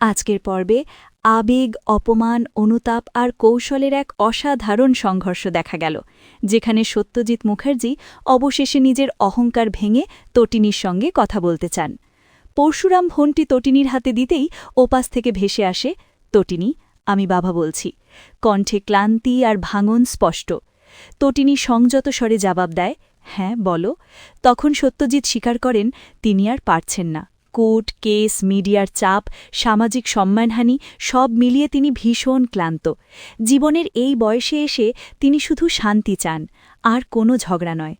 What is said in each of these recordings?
আজকের পর্বে আবেগ, অপমান, অনুতাপ আর কৌশলের এক অসাধারণ সংঘর্ষ দেখা গেল, যেখানে সত্যজিৎ মুখার্জি অবশেষে নিজের অহংকার ভেঙে তটিনীর সঙ্গে কথা বলতে চান। পরশুরাম ফোনটি তটিনীর হাতে দিতেই ওপাশ থেকে ভেসে আসে, "তটিনী, আমি বাবা বলছি।" কণ্ঠে ক্লান্তি আর ভাঙন স্পষ্ট। তটিনী সংযত স্বরে জবাব দেয়, "হ্যাঁ, বলো।" তখন সত্যজিৎ স্বীকার করেন তিনি আর পারছেন না। কোর্ট, কেস, মিডিয়ার চাপ, সামাজিক সম্মানহানি সব মিলিয়ে তিনি ভীষণ ক্লান্ত। জীবনের এই বয়সে এসে তিনি শুধু শান্তি চান, আর কোনো ঝগড়া নয়।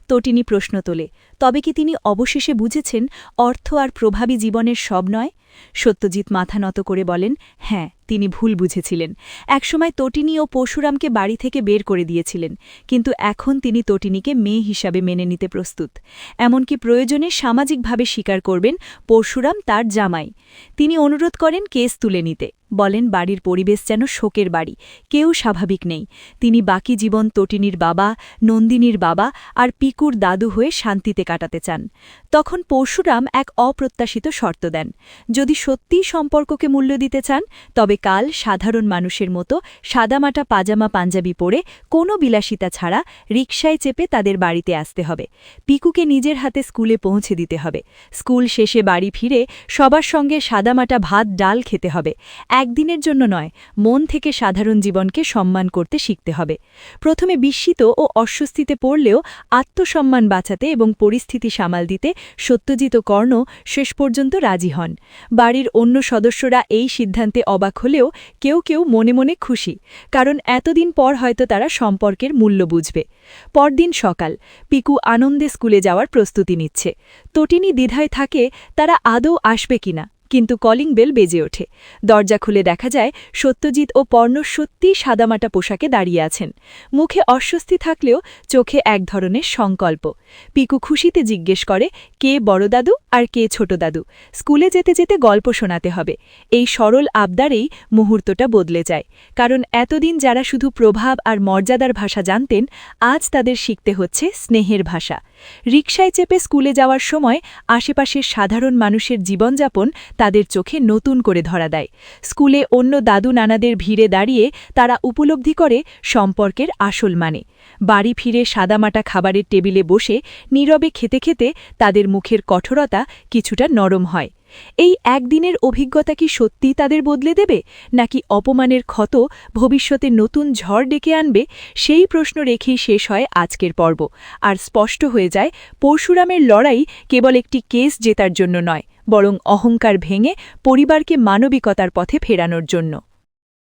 তটিনী প্রশ্ন তোলে, তবে কি তিনি অবশেষে বুঝেছেন অর্থ আর প্রভাবী জীবনের সব নয়? সত্যজিৎ মাথা নত করে বলেন, হ্যাঁ, তিনি ভুল বুঝেছিলেন। একসময় তটিনী ও পরশুরামকে বাড়ি থেকে বের করে দিয়েছিলেন, কিন্তু এখন তিনি তটিনীকে মেয়ে হিসাবে মেনে নিতে প্রস্তুত। এমনকি প্রয়োজনে সামাজিকভাবে স্বীকার করবেন পরশুরাম তার জামাই। তিনি অনুরোধ করেন কেস তুলে নিতে, বলেন বাড়ির পরিবেশ যেন শোকের বাড়ি, কেউ স্বাভাবিক নেই। তিনি বাকি জীবন তটিনীর বাবা, নন্দিনীর বাবা আর পিকুর দাদু হয়ে শান্তিতে কাটাতে চান। তখন পরশুরাম এক অপ্রত্যাশিত শর্ত দেন, যদি সত্যিই সম্পর্ককে মূল্য দিতে চান, তবে কাল সাধারণ মানুষের মতো সাদামাটা পাজামা পাঞ্জাবি পরে কোনো বিলাসিতা ছাড়া রিকশায় চেপে তাদের বাড়িতে আসতে হবে। পিকুকে নিজের হাতে স্কুলে পৌঁছে দিতে হবে। স্কুল শেষে বাড়ি ফিরে সবার সঙ্গে সাদামাটা ভাত ডাল খেতে হবে। একদিনের জন্য নয়, মন থেকে সাধারণ জীবনকে সম্মান করতে শিখতে হবে। প্রথমে বিস্মিত ও অস্বস্তিতে পড়লেও আত্মসম্মান বাঁচাতে এবং পরিস্থিতি সামাল দিতে সত্যজিৎ ও কর্ণ শেষ পর্যন্ত রাজি হন। বাড়ির অন্য সদস্যরা এই সিদ্ধান্তে অবাক হলেও কেউ কেউ মনে মনে খুশি, কারণ এতদিন পর হয়তো তারা সম্পর্কের মূল্য বুঝবে। পরদিন সকাল, পিকু আনন্দে স্কুলে যাওয়ার প্রস্তুতি নিচ্ছে। তটিনী দ্বিধায় থাকে তারা আদৌ আসবে কিনা, কিন্তু কলিং বেল বেজে ওঠে। দরজা খুলে দেখা যায় সত্যজিৎ ও পর্ণ সত্যিই সাদামাটা পোশাকে দাঁড়িয়ে আছেন। মুখে অস্বস্তি থাকলেও চোখে এক ধরনের সংকল্প। পিকু খুশিতে জিজ্ঞেস করে, কে বড় দাদু আর কে ছোট দাদু? স্কুলে যেতে যেতে গল্প শোনাতে হবে। এই সরল আবদারেই মুহূর্তটা বদলে যায়, কারণ এতদিন যারা শুধু প্রভাব আর মর্যাদার ভাষা জানতেন, আজ তাদের শিখতে হচ্ছে স্নেহের ভাষা। রিকশায় চেপে স্কুলে যাওয়ার সময় আশেপাশের সাধারণ মানুষের জীবনযাপন তাদের চোখে নতুন করে ধরা দেয়। স্কুলে অন্য দাদু নানাদের ভিড়ে দাঁড়িয়ে তারা উপলব্ধি করে সম্পর্কের আসল মানে। বাড়ি ফিরে সাদামাটা খাবারের টেবিলে বসে নীরবে খেতে খেতে তাদের মুখের কঠোরতা কিছুটা নরম হয়। এই একদিনের অভিজ্ঞতা কি সত্যিই তাদের বদলে দেবে, নাকি অপমানের ক্ষত ভবিষ্যতে নতুন ঝড় ডেকে আনবে? সেই প্রশ্ন রেখেই শেষ হয় আজকের পর্ব। আর স্পষ্ট হয়ে যায় পরশুরামের লড়াই কেবল একটি কেস জেতার জন্য নয়, বরং অহংকার ভেঙে পরিবারকে মানবিকতার পথে ফেরানোর জন্য।